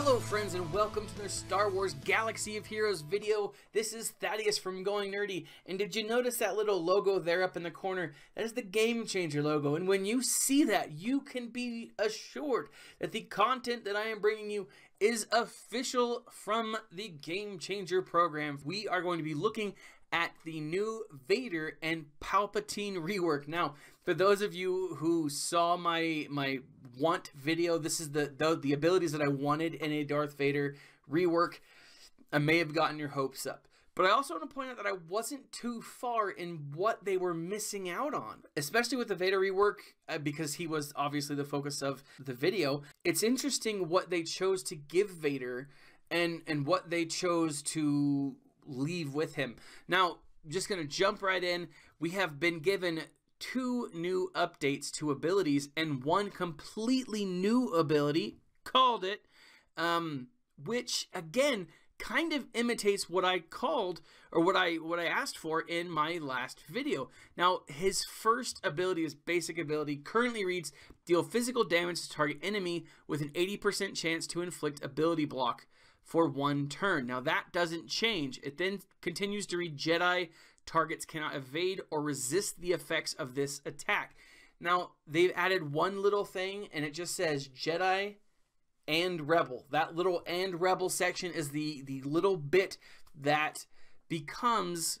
Hello friends and welcome to the Star Wars Galaxy of Heroes video. This is Thaddeus from Going Nerdy, and did you notice that little logo there up in the corner? That is the Game Changer logo, and when you see that, you can be assured that the content that I am bringing you is official from the Game Changer program. We are going to be looking at the new Vader and Palpatine rework. Now, for those of you who saw my want video, this is the abilities that I wanted in a Darth Vader rework. I may have gotten your hopes up. But I also want to point out that I wasn't too far in what they were missing out on, especially with the Vader rework, because he was obviously the focus of the video. It's interesting what they chose to give Vader and what they chose to leave with him. Now, just going to jump right in. We have been given 2 new updates to abilities and 1 completely new ability, called it, which again kind of imitates what I called, or what I asked for in my last video. Now, his first ability, his basic ability, currently reads: deal physical damage to target enemy with an 80% chance to inflict ability block for 1 turn. Now that doesn't change. It then continues to read: Jedi targets cannot evade or resist the effects of this attack. Now they've added 1 little thing, and it just says Jedi and Rebel. That little and Rebel section is the little bit that becomes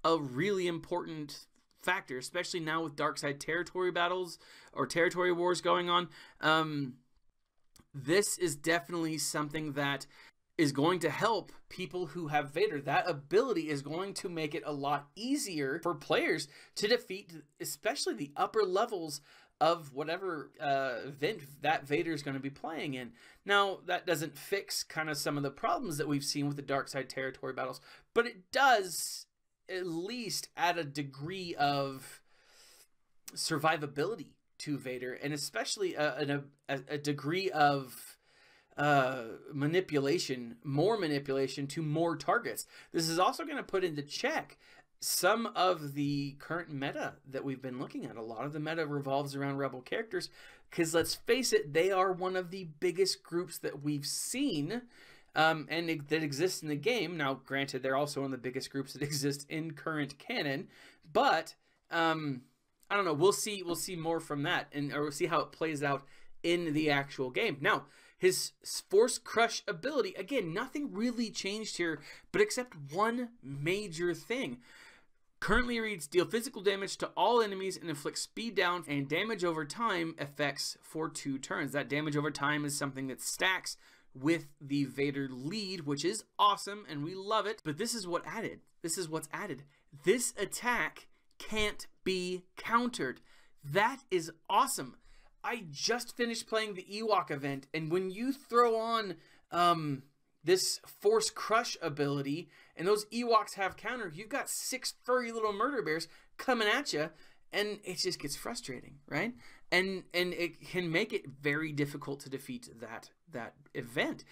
a really important factor, especially now with dark side territory battles or territory wars going on. This is definitely something that is going to help people who have Vader. That ability is going to make it a lot easier for players to defeat, especially the upper levels of whatever event that Vader is going to be playing in. Now, that doesn't fix kind of some of the problems that we've seen with the dark side territory battles, but it does at least add a degree of survivability to Vader, and especially a degree of manipulation, more manipulation to more targets. This is also going to put into check some of the current meta that we've been looking at. A lot of the meta revolves around Rebel characters, because let's face it, they are one of the biggest groups that we've seen and that exist in the game. Now, granted, they're also one of the biggest groups that exist in current canon, but I don't know. We'll see more from that, or we'll see how it plays out in the actual game. Now, his Force Crush ability, again, nothing really changed here, but except 1 major thing. Currently reads: deal physical damage to all enemies and inflict speed down and damage over time effects for 2 turns. That damage over time is something that stacks with the Vader lead, which is awesome, and we love it. But this is what's added. This attack can't be countered. That is awesome. I just finished playing the Ewok event, and when you throw on this Force Crush ability, and those Ewoks have counter, you've got 6 furry little murder bears coming at you, and it just gets frustrating, right? And it can make it very difficult to defeat that event.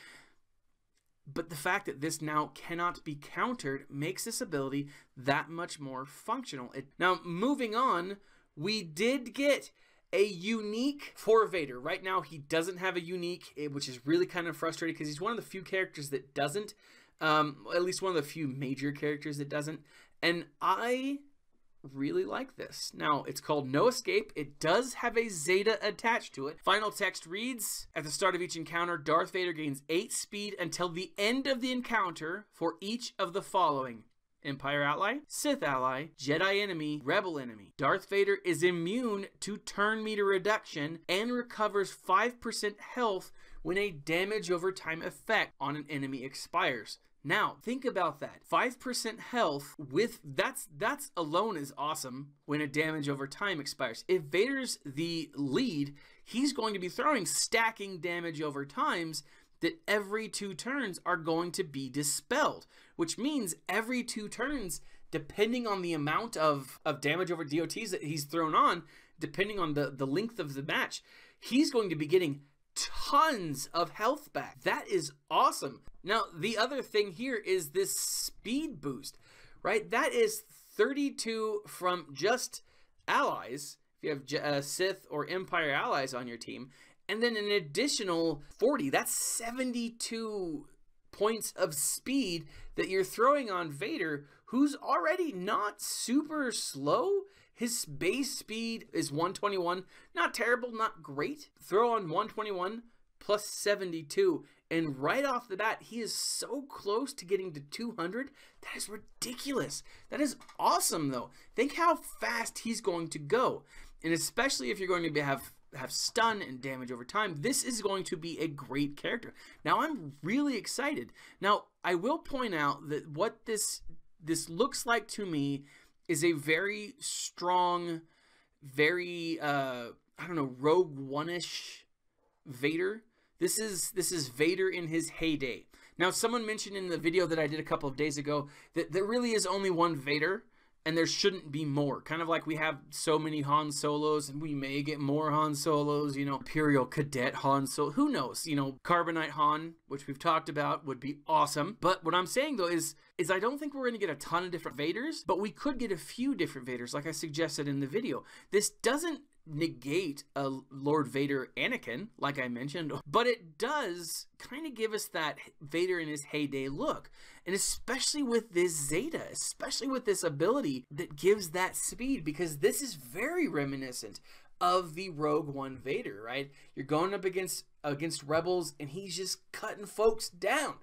But the fact that this now cannot be countered makes this ability that much more functional. Now, moving on, we did get a unique for Vader. Right now, he doesn't have a unique, which is really kind of frustrating, because he's one of the few characters that doesn't. At least one of the few major characters that doesn't. And I really like this. Now, it's called No Escape. It does have a Zeta attached to it. Final text reads: at the start of each encounter, Darth Vader gains 8 speed until the end of the encounter for each of the following: Empire ally, Sith ally, Jedi enemy, Rebel enemy. Darth Vader is immune to turn meter reduction and recovers 5% health when a damage over time effect on an enemy expires. Now, think about that. 5% health with that's alone is awesome when a damage over time expires. If Vader's the lead, he's going to be throwing stacking damage over times that every 2 turns are going to be dispelled, which means every 2 turns, depending on the amount of damage over DOTs that he's thrown on, depending on the length of the match, he's going to be getting tons of health back. That is awesome. Now, the other thing here is this speed boost, right? That is 32 from just allies, if you have Sith or Empire allies on your team, and then an additional 40. That's 72 points of speed that you're throwing on Vader, who's already not super slow. His base speed is 121. Not terrible, not great. Throw on 121 plus 72. And right off the bat, he is so close to getting to 200. That is ridiculous. That is awesome, though. Think how fast he's going to go. And especially if you're going to have stun and damage over time, this is going to be a great character. Now, I'm really excited. Now, I will point out that what this looks like to me is a very strong, very, I don't know, Rogue One-ish Vader. This is Vader in his heyday. Now, someone mentioned in the video that I did a couple of days ago that there really is only one Vader, and there shouldn't be more. Kind of like we have so many Han Solos, and we may get more Han Solos, you know, Imperial Cadet Han Solo, who knows? You know, Carbonite Han, which we've talked about, would be awesome. But what I'm saying, though, is I don't think we're going to get a ton of different Vaders, but we could get a few different Vaders, like I suggested in the video. This doesn't negate a Lord Vader Anakin, like I mentioned, but it does kind of give us that Vader in his heyday look. And especially with this Zeta, especially with this ability that gives that speed, because this is very reminiscent of the Rogue One Vader, right? You're going up against rebels, and he's just cutting folks down.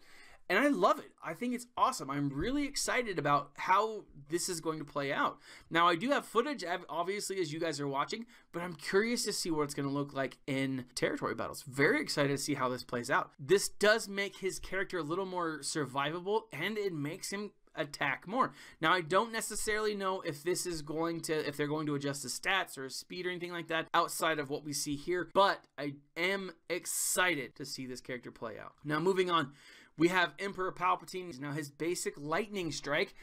And I love it. I think it's awesome. I'm really excited about how this is going to play out. Now, I do have footage, obviously, as you guys are watching, but I'm curious to see what it's going to look like in territory battles. Very excited to see how this plays out. This does make his character a little more survivable, and it makes him attack more. Now, I don't necessarily know if this is going to, if they're going to adjust his stats or his speed or anything like that outside of what we see here, but I am excited to see this character play out. Now, moving on. We have Emperor Palpatine. Now, his basic lightning strike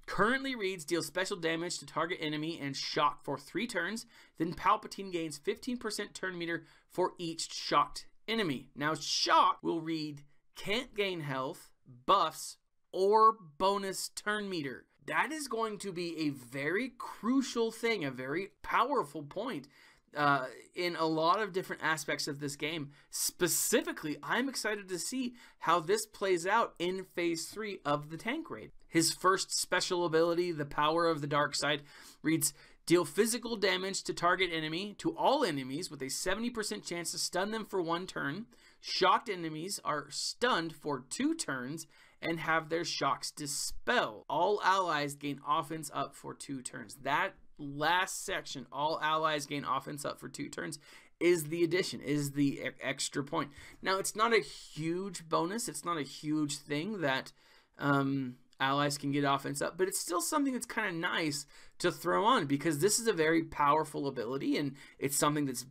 currently reads, deal special damage to target enemy and shock for 3 turns. Then Palpatine gains 15% turn meter for each shocked enemy. Now, shock will read, can't gain health, buffs, or bonus turn meter. That is going to be a very crucial thing, a very powerful point in a lot of different aspects of this game. Specifically, I'm excited to see how this plays out in Phase 3 of the tank raid. His first special ability, the Power of the Dark Side, reads, deal physical damage to target enemy, to all enemies, with a 70% chance to stun them for 1 turn. Shocked enemies are stunned for 2 turns and have their shocks dispelled. All allies gain offense up for 2 turns. That last section, all allies gain offense up for 2 turns, is the addition, is the extra point. Now, it's not a huge bonus. It's not a huge thing that allies can get offense up, but it's still something that's kind of nice to throw on, because this is a very powerful ability, and it's something that's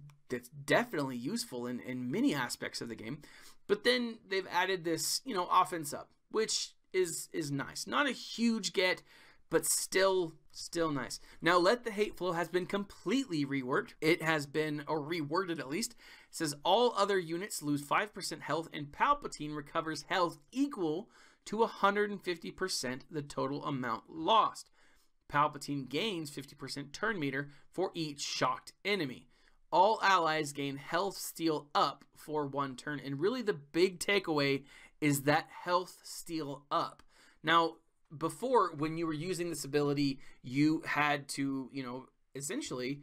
definitely useful in many aspects of the game. But then they've added this, you know, offense up, which is nice. Not a huge get, but still nice. Now, Let the Hate Flow has been completely reworked. It has been, or reworded at least. It says all other units lose 5% health, and Palpatine recovers health equal to 150% the total amount lost. Palpatine gains 50% turn meter for each shocked enemy. All allies gain health steal up for 1 turn, and really the big takeaway is that health steal up. Now, before, when you were using this ability, you had to, you know, essentially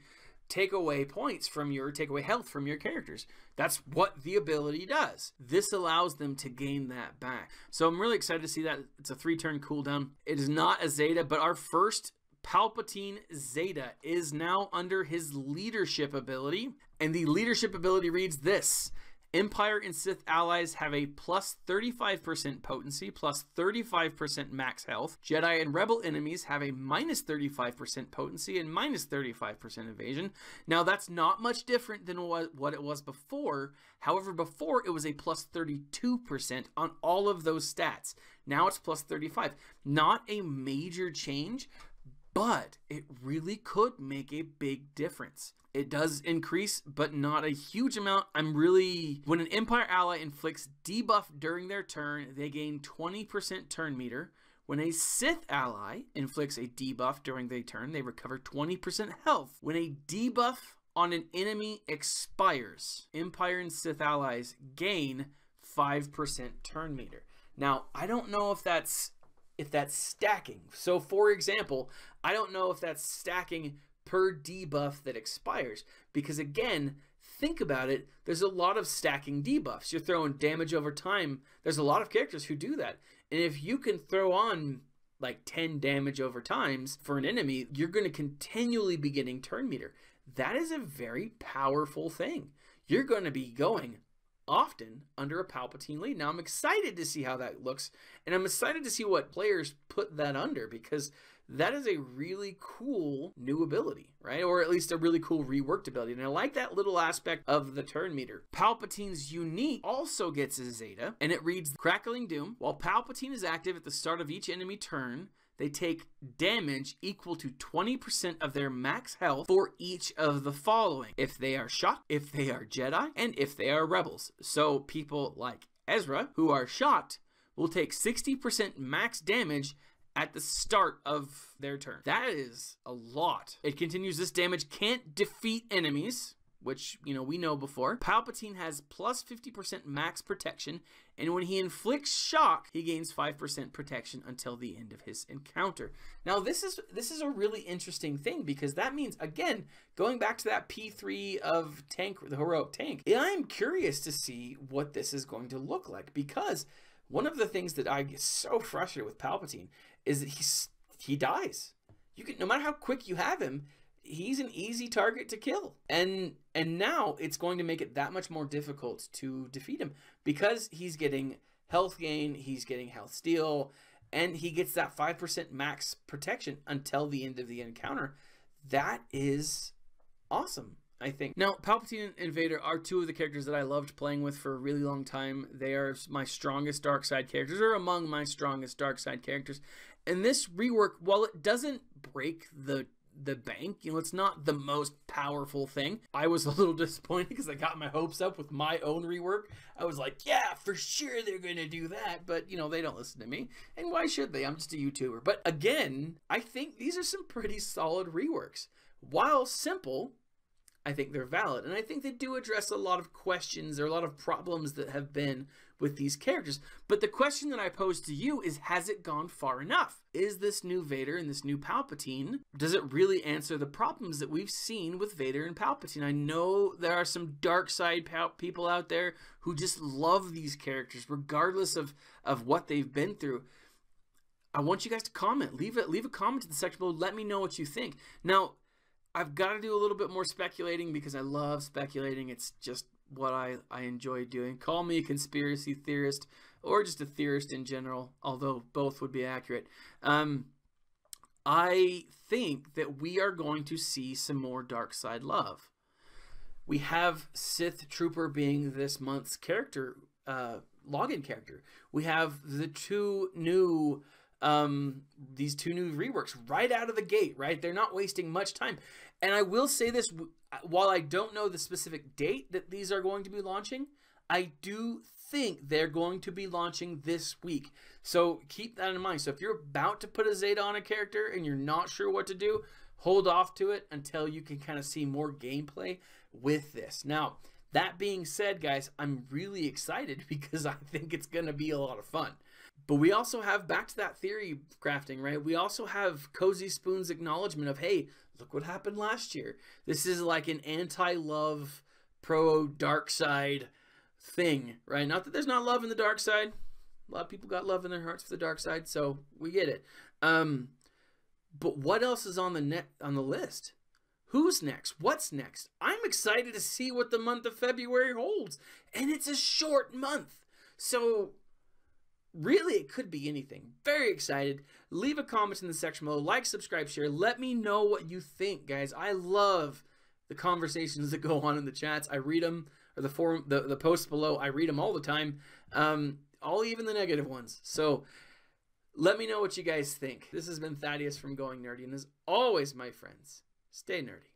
take away points from your, take away health from your characters. That's what the ability does. This allows them to gain that back. So I'm really excited to see that. It's a 3-turn cooldown. It is not a Zeta, but our first Palpatine Zeta is now under his leadership ability. And the leadership ability reads this: Empire and Sith allies have a plus 35% potency, plus 35% max health. Jedi and Rebel enemies have a minus 35% potency and minus 35% evasion. Now, that's not much different than what it was before. However, before it was a plus 32% on all of those stats. Now it's plus 35. Not a major change, but it really could make a big difference. It does increase, but not a huge amount. When an Empire ally inflicts debuff during their turn, they gain 20% turn meter. When a Sith ally inflicts a debuff during their turn, they recover 20% health. When a debuff on an enemy expires, Empire and Sith allies gain 5% turn meter. Now, I don't know if that's stacking. So, for example, I don't know if that's stacking per debuff that expires. Because again, think about it, there's a lot of stacking debuffs. You're throwing damage over time. There's a lot of characters who do that. And if you can throw on like 10 damage over times for an enemy, you're going to continually be getting turn meter. That is a very powerful thing. You're going to be going often under a Palpatine lead. Now, I'm excited to see how that looks, and I'm excited to see what players put that under, because that is a really cool new ability, right? Or at least a really cool reworked ability. And I like that little aspect of the turn meter. Palpatine's unique also gets a Zeta, and it reads, Crackling Doom. While Palpatine is active at the start of each enemy turn, they take damage equal to 20% of their max health for each of the following: if they are shocked, if they are Jedi, and if they are rebels. So people like Ezra, who are shocked, will take 60% max damage at the start of their turn. That is a lot. It continues, this damage can't defeat enemies, which, you know, we know before. Palpatine has plus 50% max protection, and when he inflicts shock, he gains 5% protection until the end of his encounter. Now, this is a really interesting thing, because that means, again, going back to that P3 of tank, the heroic tank, I'm curious to see what this is going to look like, because one of the things that I get so frustrated with Palpatine is that he dies. You can, no matter how quick you have him, he's an easy target to kill. And now it's going to make it that much more difficult to defeat him, because he's getting health gain, he's getting health steal, and he gets that 5% max protection until the end of the encounter. That is awesome, I think. Now, Palpatine and Vader are two of the characters that I loved playing with for a really long time. They are my strongest dark side characters, or among my strongest dark side characters. And this rework, while it doesn't break the bank, you know, it's not the most powerful thing. I was a little disappointed because I got my hopes up with my own rework. I was like, yeah, for sure they're gonna do that, but you know, they don't listen to me, and why should they? I'm just a YouTuber. But again, I think these are some pretty solid reworks. While simple, I think they're valid, and I think they do address a lot of questions or a lot of problems that have been with these characters. But the question that I pose to you is, has it gone far enough? Is this new Vader and this new Palpatine, does it really answer the problems that we've seen with Vader and Palpatine? I know there are some dark side people out there who just love these characters regardless of what they've been through. I want you guys to comment. Leave a comment in the section below. Let me know what you think. Now, I've got to do a little bit more speculating, because I love speculating. It's just what I enjoy doing. Call me a conspiracy theorist, or just a theorist in general, although both would be accurate. I think that we are going to see some more dark side love. We have Sith Trooper being this month's character, login character. We have the these two new reworks right out of the gate, right? They're not wasting much time. And I will say this, while I don't know the specific date that these are going to be launching, I do think they're going to be launching this week. So keep that in mind. So if you're about to put a Zeta on a character and you're not sure what to do, hold off to it until you can kind of see more gameplay with this. Now, that being said, guys, I'm really excited because I think it's going to be a lot of fun. But we also have, back to that theory crafting, right? We also have Cozy Spoon's acknowledgement of, hey, look what happened last year. This is like an anti-love, pro-dark side thing, right? Not that there's not love in the dark side. A lot of people got love in their hearts for the dark side, so we get it. But what else is on the list? Who's next? What's next? I'm excited to see what the month of February holds. And it's a short month. So really, it could be anything. Very excited. Leave a comment in the section below. Like, subscribe, share. Let me know what you think, guys. I love the conversations that go on in the chats. I read them, or the forum, the posts below. I read them all the time. All even the negative ones. So let me know what you guys think. This has been Thaddeus from Going Nerdy, and as always, my friends, stay nerdy.